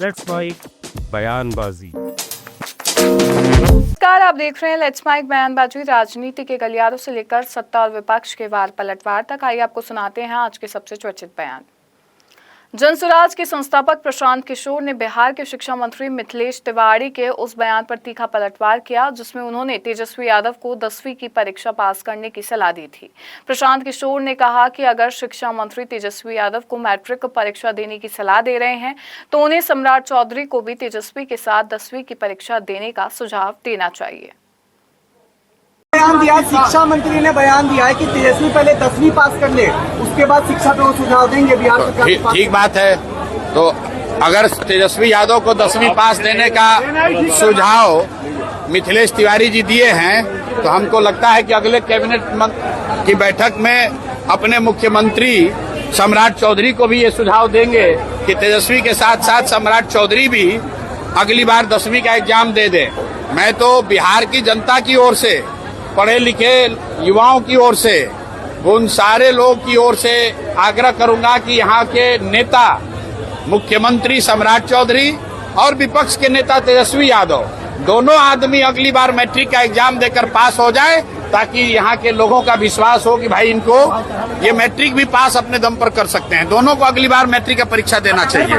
Let's mic बयानबाजी। नमस्कार, आप देख रहे हैं लेट्स माइक बयानबाजी। राजनीति के गलियारों से लेकर सत्ता और विपक्ष के वार पलटवार तक, आइए आपको सुनाते हैं आज के सबसे चर्चित बयान। जनसुराज के संस्थापक प्रशांत किशोर ने बिहार के शिक्षा मंत्री मिथिलेश तिवारी के उस बयान पर तीखा पलटवार किया जिसमें उन्होंने तेजस्वी यादव को 10वीं की परीक्षा पास करने की सलाह दी थी। प्रशांत किशोर ने कहा कि अगर शिक्षा मंत्री तेजस्वी यादव को मैट्रिक परीक्षा देने की सलाह दे रहे हैं तो उन्हें सम्राट चौधरी को भी तेजस्वी के साथ 10वीं की परीक्षा देने का सुझाव देना चाहिए। बयान दिया, शिक्षा मंत्री ने बयान दिया है कि तेजस्वी पहले 10वीं पास कर ले, उसके बाद शिक्षा पे वो सुझाव देंगे बिहार सरकार। ठीक बात है। तो अगर तेजस्वी यादव को 10वीं पास देने का सुझाव मिथिलेश तिवारी जी दिए हैं तो हमको लगता है कि अगले कैबिनेट की बैठक में अपने मुख्यमंत्री सम्राट चौधरी को भी ये सुझाव देंगे कि तेजस्वी के साथ साथ सम्राट चौधरी भी अगली बार 10वीं का एग्जाम दे दें। मैं तो बिहार की जनता की ओर से, पढ़े लिखे युवाओं की ओर से, उन सारे लोग की ओर से आग्रह करूंगा कि यहाँ के नेता मुख्यमंत्री सम्राट चौधरी और विपक्ष के नेता तेजस्वी यादव दोनों आदमी अगली बार मैट्रिक का एग्जाम देकर पास हो जाए ताकि यहाँ के लोगों का विश्वास हो कि भाई इनको ये मैट्रिक भी पास अपने दम पर कर सकते हैं। दोनों को अगली बार मैट्रिक का परीक्षा देना चाहिए।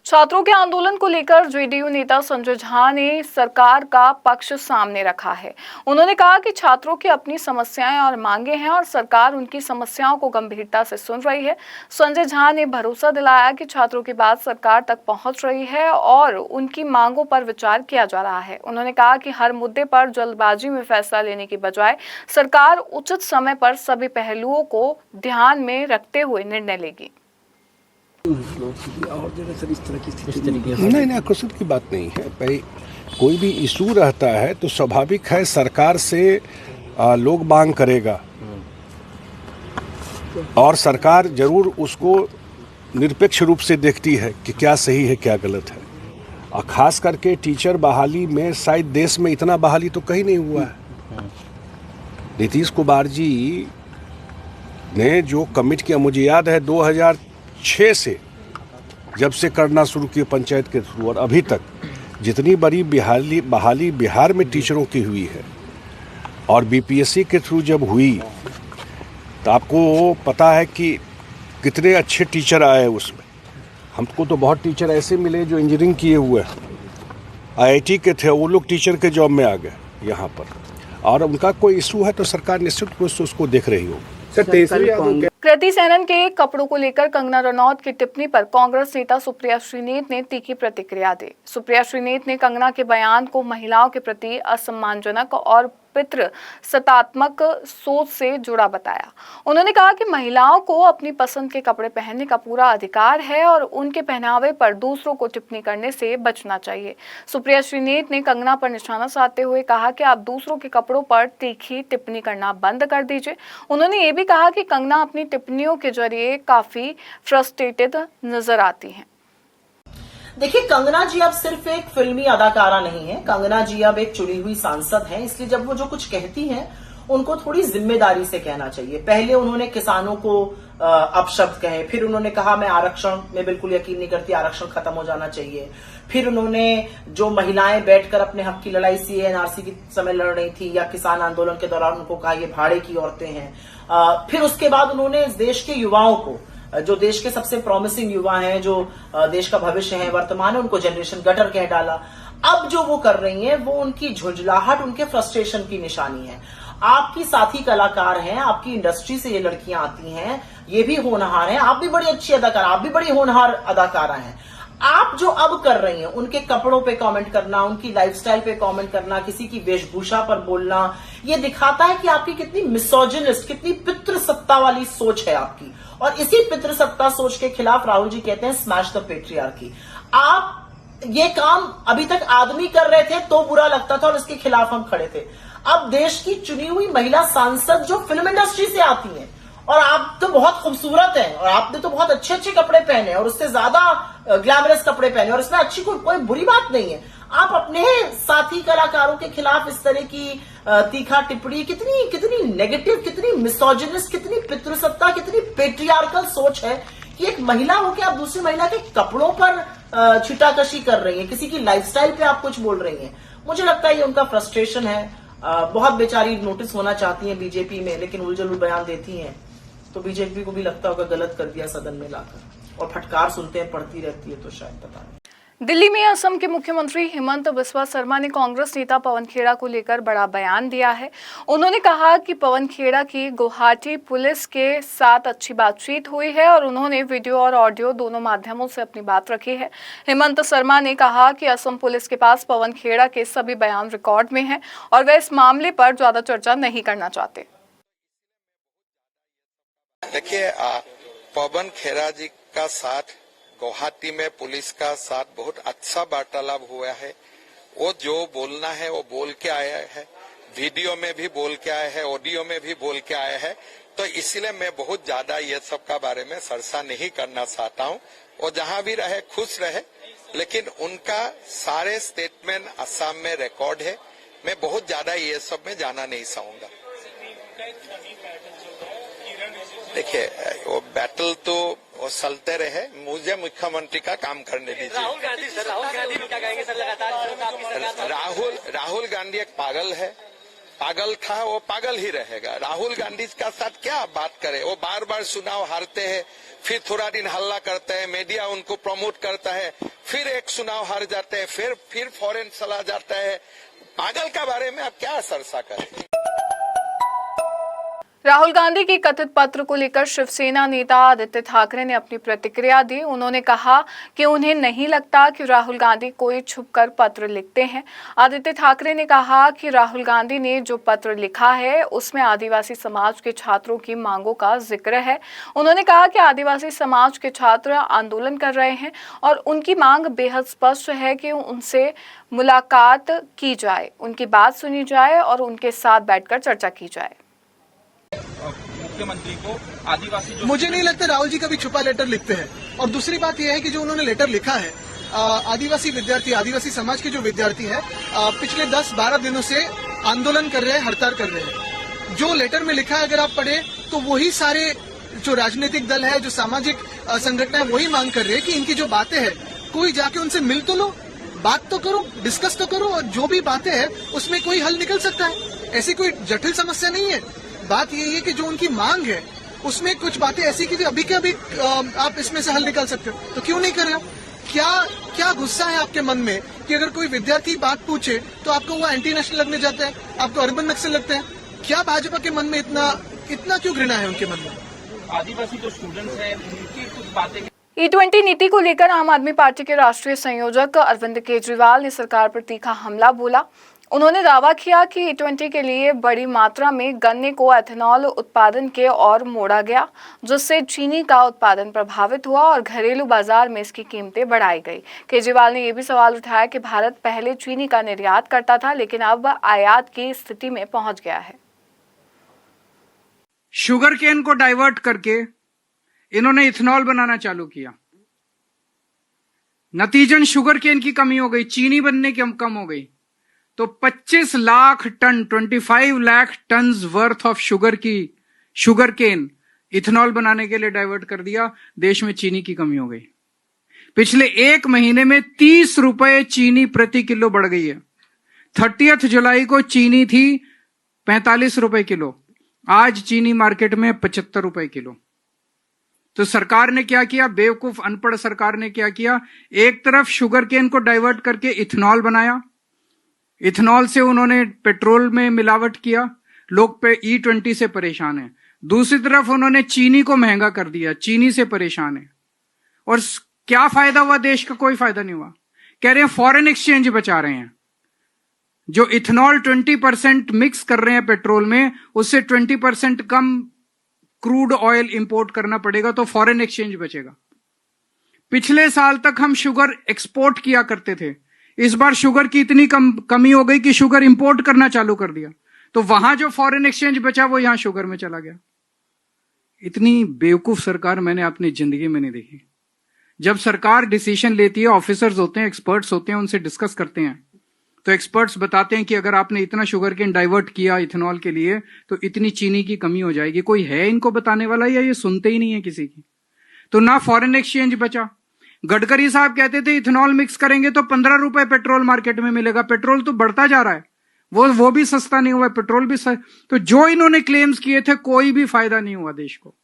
छात्रों के आंदोलन को लेकर जेडीयू नेता संजय झा ने सरकार का पक्ष सामने रखा है। उन्होंने कहा कि छात्रों की अपनी समस्याएं और मांगे हैं और सरकार उनकी समस्याओं को गंभीरता से सुन रही है। संजय झा ने भरोसा दिलाया कि छात्रों की बात सरकार तक पहुंच रही है और उनकी मांगों पर विचार किया जा रहा है। उन्होंने कहा कि हर मुद्दे पर जल्दबाजी में फैसला लेने की बजाय सरकार उचित समय पर सभी पहलुओं को ध्यान में रखते हुए निर्णय लेगी। नहीं, कुछ की बात नहीं है भाई। कोई भी इशू रहता है तो स्वाभाविक है सरकार से लोग मांग करेगा और सरकार जरूर उसको निरपेक्ष रूप से देखती है कि क्या सही है क्या गलत है। और खास करके टीचर बहाली में शायद देश में इतना बहाली तो कहीं नहीं हुआ है। नीतीश कुमार जी ने जो कमिट किया, मुझे याद है 2006 से जब से करना शुरू किए पंचायत के थ्रू, और अभी तक जितनी बड़ी बहाली बिहार में टीचरों की हुई है और बीपीएससी के थ्रू जब हुई तो आपको पता है कि कितने अच्छे टीचर आए उसमें। हमको तो बहुत टीचर ऐसे मिले जो इंजीनियरिंग किए हुए आईआईटी के थे, वो लोग टीचर के जॉब में आ गए यहाँ पर। और उनका कोई इशू है तो सरकार निश्चित रूप से उसको देख रही होगी। कृति सेनन के कपड़ों को लेकर कंगना रनौत की टिप्पणी पर कांग्रेस नेता सुप्रिया श्रीनेत ने तीखी प्रतिक्रिया दी। सुप्रिया श्रीनेत ने कंगना के बयान को महिलाओं के प्रति असम्मानजनक और पितृ सत्तात्मक सोच से जुड़ा बताया। उन्होंने कहा कि महिलाओं को अपनी पसंद के कपड़े पहनने का पूरा अधिकार है और उनके पहनावे पर दूसरों को टिप्पणी करने से बचना चाहिए। सुप्रिया श्रीनेत ने कंगना पर निशाना साधते हुए कहा कि आप दूसरों के कपड़ों पर तीखी टिप्पणी करना बंद कर दीजिए। उन्होंने ये भी कहा कि कंगना अपनी टिप्पणियों के जरिए काफी फ्रस्ट्रेटेड नजर आती हैं। देखिए, कंगना जी अब सिर्फ एक फिल्मी अदाकारा नहीं है। कंगना जी अब एक चुनी हुई सांसद हैं, इसलिए जब वो जो कुछ कहती हैं उनको थोड़ी जिम्मेदारी से कहना चाहिए। पहले उन्होंने किसानों को अपशब्द कहे, फिर उन्होंने कहा मैं आरक्षण में बिल्कुल यकीन नहीं करती, आरक्षण खत्म हो जाना चाहिए। फिर उन्होंने जो महिलाएं बैठकर अपने हक की लड़ाई सीएनआरसी के समय लड़ रही थी या किसान आंदोलन के दौरान, उनको कहा ये भाड़े की औरतें हैं। फिर उसके बाद उन्होंने इस देश के युवाओं को, जो देश के सबसे प्रॉमिसिंग युवा हैं, जो देश का भविष्य है, वर्तमान है, उनको जनरेशन गटर कह डाला। अब जो वो कर रही हैं वो उनकी झुंझलाहट, उनके फ्रस्ट्रेशन की निशानी है। आपकी साथी कलाकार हैं, आपकी इंडस्ट्री से ये लड़कियां आती हैं, ये भी होनहार हैं, आप भी बड़ी अच्छी अदाकार, आप भी बड़ी होनहार अदाकारा हैं। आप जो अब कर रही हैं, उनके कपड़ों पे कमेंट करना, उनकी लाइफस्टाइल पे कमेंट करना, किसी की वेशभूषा पर बोलना, ये दिखाता है कि आपकी कितनी मिसोजिनिस्ट, कितनी पितृसत्ता वाली सोच है आपकी। और इसी पितृसत्ता सोच के खिलाफ राहुल जी कहते हैं स्मैश द पेट्रियार्की। आप ये काम अभी तक आदमी कर रहे थे तो बुरा लगता था और इसके खिलाफ हम खड़े थे। अब देश की चुनी हुई महिला सांसद जो फिल्म इंडस्ट्री से आती हैं, और आप तो बहुत खूबसूरत हैं और आपने तो बहुत अच्छे अच्छे कपड़े पहने और उससे ज्यादा ग्लैमरस कपड़े पहने, और इसमें अच्छी कोई बुरी बात नहीं है। आप अपने साथी कलाकारों के खिलाफ इस तरह की तीखा टिप्पणी, कितनी नेगेटिव, कितनी मिसोजिनिस्ट, कितनी पितृसत्ता, कितनी पेट्रियार्कल सोच है, कि एक महिला होकर आप दूसरी महिला के कपड़ों पर छिटाकशी कर रही हैं, किसी की लाइफस्टाइल पे आप कुछ बोल रही हैं। मुझे लगता है ये उनका फ्रस्ट्रेशन है। बहुत बेचारी नोटिस होना चाहती हैं बीजेपी में, लेकिन उलझुल बयान देती हैं तो बीजेपी को भी लगता होगा गलत कर दिया सदन में लाकर, और फटकार सुनते हैं पड़ती रहती है तो शायद पता नहीं। दिल्ली में असम के मुख्यमंत्री हेमंत बिस्वा शर्मा ने कांग्रेस नेता पवन खेड़ा को लेकर बड़ा बयान दिया है। उन्होंने कहा कि पवन खेड़ा की गुवाहाटी पुलिस के साथ अच्छी बातचीत हुई है और उन्होंने वीडियो और ऑडियो दोनों माध्यमों से अपनी बात रखी है। हेमंत शर्मा ने कहा कि असम पुलिस के पास पवन खेड़ा के सभी बयान रिकॉर्ड में हैं और वे इस मामले पर ज्यादा चर्चा नहीं करना चाहते। देखिए, पवन खेड़ा जी का साथ गुवाहाटी में पुलिस का साथ बहुत अच्छा वार्तालाप हुआ है। वो जो बोलना है वो बोल के आया है, वीडियो में भी बोल के आया है, ऑडियो में भी बोल के आया है। तो इसलिए मैं बहुत ज्यादा ये सब का बारे में चर्चा नहीं करना चाहता हूँ। वो जहाँ भी रहे खुश रहे, लेकिन उनका सारे स्टेटमेंट असम में रिकॉर्ड है। मैं बहुत ज्यादा ये सब में जाना नहीं चाहूंगा। देखिए, वो बैटल तो वो चलते रहे, मुझे मुख्यमंत्री का काम करने दीजिए। राहुल गांधी क्या कहेंगे सर? लगातार राहुल गांधी एक पागल है, पागल था, वो पागल ही रहेगा। राहुल गांधी का साथ क्या बात करे? वो बार बार चुनाव हारते हैं, फिर थोड़ा दिन हल्ला करते हैं, मीडिया उनको प्रमोट करता है, फिर एक चुनाव हार जाते हैं, फिर फॉरेन चला जाता है। पागल का बारे में आप क्या चर्चा करें? राहुल गांधी के कथित पत्र को लेकर शिवसेना नेता आदित्य ठाकरे ने अपनी प्रतिक्रिया दी। उन्होंने कहा कि उन्हें नहीं लगता कि राहुल गांधी कोई छुपकर पत्र लिखते हैं। आदित्य ठाकरे ने कहा कि राहुल गांधी ने जो पत्र लिखा है उसमें आदिवासी समाज के छात्रों की मांगों का जिक्र है। उन्होंने कहा कि आदिवासी समाज के छात्र आंदोलन कर रहे हैं और उनकी मांग बेहद स्पष्ट है कि उनसे मुलाकात की जाए, उनकी बात सुनी जाए और उनके साथ बैठकर चर्चा की जाए। मुख्यमंत्री को आदिवासी मुझे नहीं लगता राहुल जी कभी छुपा लेटर लिखते हैं। और दूसरी बात यह है कि जो उन्होंने लेटर लिखा है, आदिवासी विद्यार्थी, आदिवासी समाज के जो विद्यार्थी है पिछले 10-12 दिनों से आंदोलन कर रहे हैं, हड़ताल कर रहे हैं। जो लेटर में लिखा है अगर आप पढ़े तो वही सारे जो राजनीतिक दल है, जो सामाजिक संगठन है, वही मांग कर रहे हैं कि इनकी जो बातें हैं कोई जाके उनसे मिल तो लो, बात तो करो, डिस्कस तो करो, और जो भी बातें हैं उसमें कोई हल निकल सकता है। ऐसी कोई जटिल समस्या नहीं है। बात यही है कि जो उनकी मांग है उसमें कुछ बातें ऐसी कि जो अभी के अभी आप इसमें से हल निकाल सकते हो, तो क्यों नहीं कर रहे हो? क्या गुस्सा है आपके मन में कि अगर कोई विद्यार्थी बात पूछे तो आपको वो एंटी नेशनल लगने जाता है, आपको अर्बन नक्सल लगता है? क्या भाजपा के मन में इतना क्यों घृणा है उनके मन में? आदिवासी जो स्टूडेंट्स हैं उनकी कुछ बातें E20 नीति को लेकर आम आदमी पार्टी के राष्ट्रीय संयोजक अरविंद केजरीवाल ने सरकार पर तीखा हमला बोला। उन्होंने दावा किया कि E20 के लिए बड़ी मात्रा में गन्ने को एथेनॉल उत्पादन के ओर मोड़ा गया, जिससे चीनी का उत्पादन प्रभावित हुआ और घरेलू बाजार में इसकी कीमतें बढ़ाई गई। केजरीवाल ने यह भी सवाल उठाया कि भारत पहले चीनी का निर्यात करता था, लेकिन अब आयात की स्थिति में पहुंच गया है। शुगर केन को डाइवर्ट करके इन्होंने इथेनॉल बनाना चालू किया। नतीजन शुगर केन की कमी हो गई, चीनी बनने की कम हो गई। तो 25 lakh ton 25 lakh ton worth of sugar cane ethanol बनाने के लिए डाइवर्ट कर दिया। देश में चीनी की कमी हो गई। पिछले 1 महीने में 30 रुपए चीनी प्रति किलो बढ़ गई है। 30 जुलाई को चीनी थी 45 रुपए किलो, आज चीनी मार्केट में 75 रुपए किलो। तो सरकार ने क्या किया? बेवकूफ अनपढ़ सरकार ने क्या किया? एक तरफ शुगर केन को डाइवर्ट करके इथेनॉल बनाया, इथेनॉल से उन्होंने पेट्रोल में मिलावट किया, लोग पे E20 से परेशान हैं। दूसरी तरफ उन्होंने चीनी को महंगा कर दिया, चीनी से परेशान है। और क्या फायदा हुआ? देश का कोई फायदा नहीं हुआ। कह रहे हैं फॉरेन एक्सचेंज बचा रहे हैं। जो इथेनॉल 20% मिक्स कर रहे हैं पेट्रोल में, उससे 20% कम क्रूड ऑयल इंपोर्ट करना पड़ेगा, तो फॉरेन एक्सचेंज बचेगा। पिछले साल तक हम शुगर एक्सपोर्ट किया करते थे, इस बार शुगर की इतनी कमी हो गई कि शुगर इंपोर्ट करना चालू कर दिया। तो वहां जो फॉरेन एक्सचेंज बचा वो यहां शुगर में चला गया। इतनी बेवकूफ सरकार मैंने अपनी जिंदगी में नहीं देखी। जब सरकार डिसीजन लेती है, ऑफिसर्स होते हैं, एक्सपर्ट्स होते हैं, उनसे डिस्कस करते हैं, तो एक्सपर्ट्स बताते हैं कि अगर आपने इतना शुगर केन डाइवर्ट किया इथेनॉल के लिए तो इतनी चीनी की कमी हो जाएगी। कोई है इनको बताने वाला या ये सुनते ही नहीं है किसी की? तो ना फॉरेन एक्सचेंज बचा। गडकरी साहब कहते थे इथेनॉल मिक्स करेंगे तो 15 रुपए पेट्रोल मार्केट में मिलेगा, पेट्रोल तो बढ़ता जा रहा है, वो भी सस्ता नहीं हुआ, पेट्रोल भी तो जो इन्होंने क्लेम्स किए थे कोई भी फायदा नहीं हुआ देश को।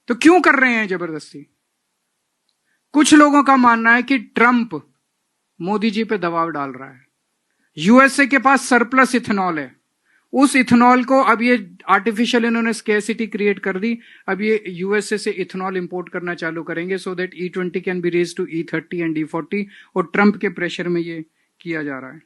तो क्यों कर रहे हैं जबरदस्ती? कुछ लोगों का मानना है कि ट्रंप मोदी जी पे दबाव डाल रहा है। यूएसए के पास सरप्लस इथेनॉल है, उस इथेनॉल को अब ये आर्टिफिशियल इन्होंने स्केसिटी क्रिएट कर दी, अब ये यूएसए से इथेनॉल इंपोर्ट करना चालू करेंगे so that E20 can be raise to E30 and E40, और ट्रंप के प्रेशर में ये किया जा रहा है।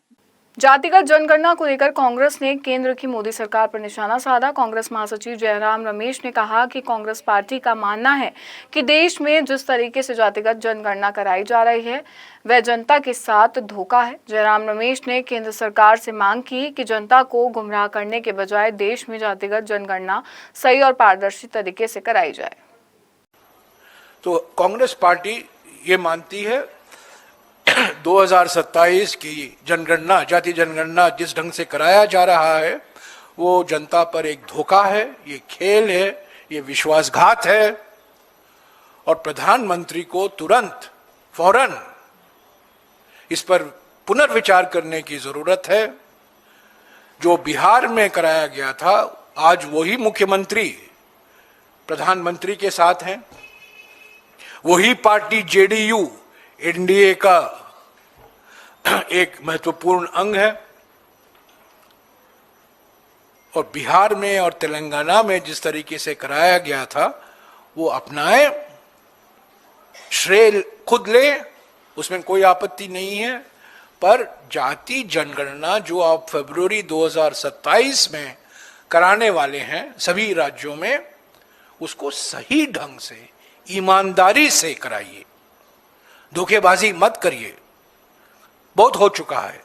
जातिगत जनगणना को लेकर कांग्रेस ने केंद्र की मोदी सरकार पर निशाना साधा। कांग्रेस महासचिव जयराम रमेश ने कहा कि कांग्रेस पार्टी का मानना है कि देश में जिस तरीके से जातिगत जनगणना कराई जा रही है वह जनता के साथ धोखा है। जयराम रमेश ने केंद्र सरकार से मांग की कि जनता को गुमराह करने के बजाय देश में जातिगत जनगणना सही और पारदर्शी तरीके से कराई जाए। तो कांग्रेस पार्टी ये मानती है 2027 की जनगणना, जाति जनगणना जिस ढंग से कराया जा रहा है वो जनता पर एक धोखा है, ये खेल है, ये विश्वासघात है, और प्रधानमंत्री को तुरंत फौरन इस पर पुनर्विचार करने की जरूरत है। जो बिहार में कराया गया था, आज वही मुख्यमंत्री प्रधानमंत्री के साथ हैं, वही पार्टी जेडीयू एनडीए का एक महत्वपूर्ण अंग है, और बिहार में और तेलंगाना में जिस तरीके से कराया गया था वो अपनाए, श्रेय खुद ले, उसमें कोई आपत्ति नहीं है, पर जाति जनगणना जो आप फरवरी 2027 में कराने वाले हैं सभी राज्यों में, उसको सही ढंग से ईमानदारी से कराइए, धोखेबाजी मत करिए। बहुत हो चुका है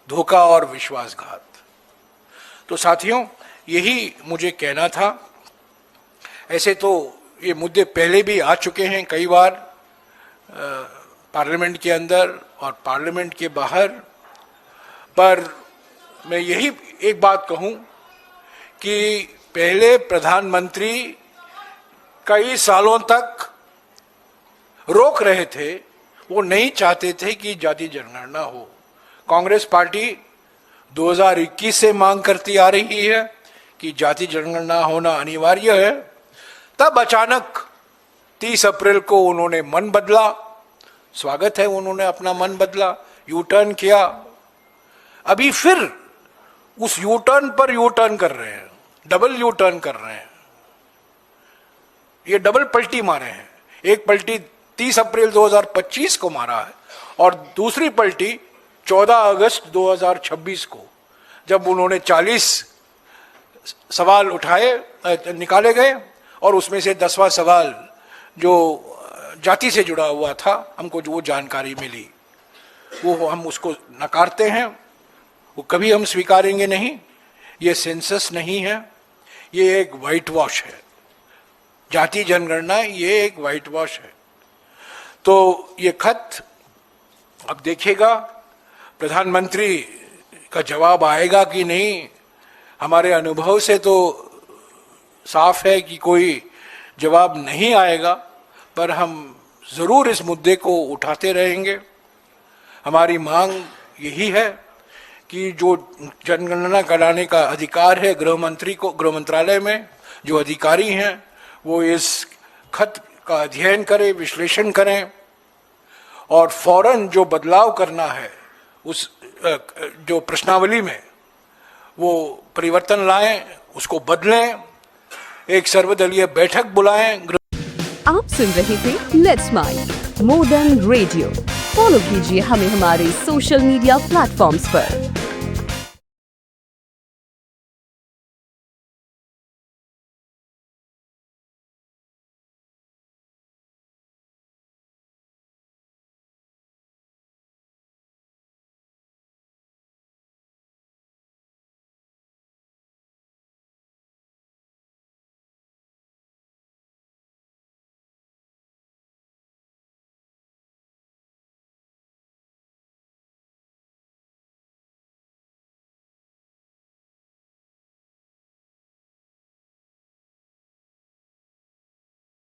धोखा और विश्वासघात। तो साथियों, यही मुझे कहना था। ऐसे तो ये मुद्दे पहले भी आ चुके हैं कई बार पार्लियामेंट के अंदर और पार्लियामेंट के बाहर, पर मैं यही एक बात कहूं कि पहले प्रधानमंत्री कई सालों तक रोक रहे थे, वो नहीं चाहते थे कि जाति जनगणना हो। कांग्रेस पार्टी 2021 से मांग करती आ रही है कि जाति जनगणना होना अनिवार्य है। तब अचानक 30 अप्रैल को उन्होंने मन बदला। स्वागत है, उन्होंने अपना मन बदला, यू टर्न किया। अभी फिर उस यू टर्न पर यू टर्न कर रहे हैं, डबल यू टर्न कर रहे हैं। ये डबल पलटी मारे हैं। एक पलटी 30 अप्रैल 2025 को मारा है और दूसरी पलटी 14 अगस्त 2026 को, जब उन्होंने 40 सवाल उठाए निकाले गए और उसमें से 10वां सवाल जो जाति से जुड़ा हुआ था, हमको जो वो जानकारी मिली वो हम उसको नकारते हैं, वो कभी हम स्वीकारेंगे नहीं। ये सेंसस नहीं है, ये एक वाइट वॉश है। जाति जनगणना ये एक वाइट वॉश है। तो ये खत अब देखिएगा प्रधानमंत्री का जवाब आएगा कि नहीं। हमारे अनुभव से तो साफ है कि कोई जवाब नहीं आएगा, पर हम जरूर इस मुद्दे को उठाते रहेंगे। हमारी मांग यही है कि जो जनगणना कराने का अधिकार है गृह मंत्री को, गृह मंत्रालय में जो अधिकारी हैं वो इस खत का अध्ययन करें, विश्लेषण करें और फौरन जो बदलाव करना है उस जो प्रश्नावली में वो परिवर्तन लाएं, उसको बदलें, एक सर्वदलीय बैठक बुलाएं। आप सुन रहे थे let's mind more than radio. Follow कीजिए हमें हमारे सोशल मीडिया प्लेटफॉर्म्स पर।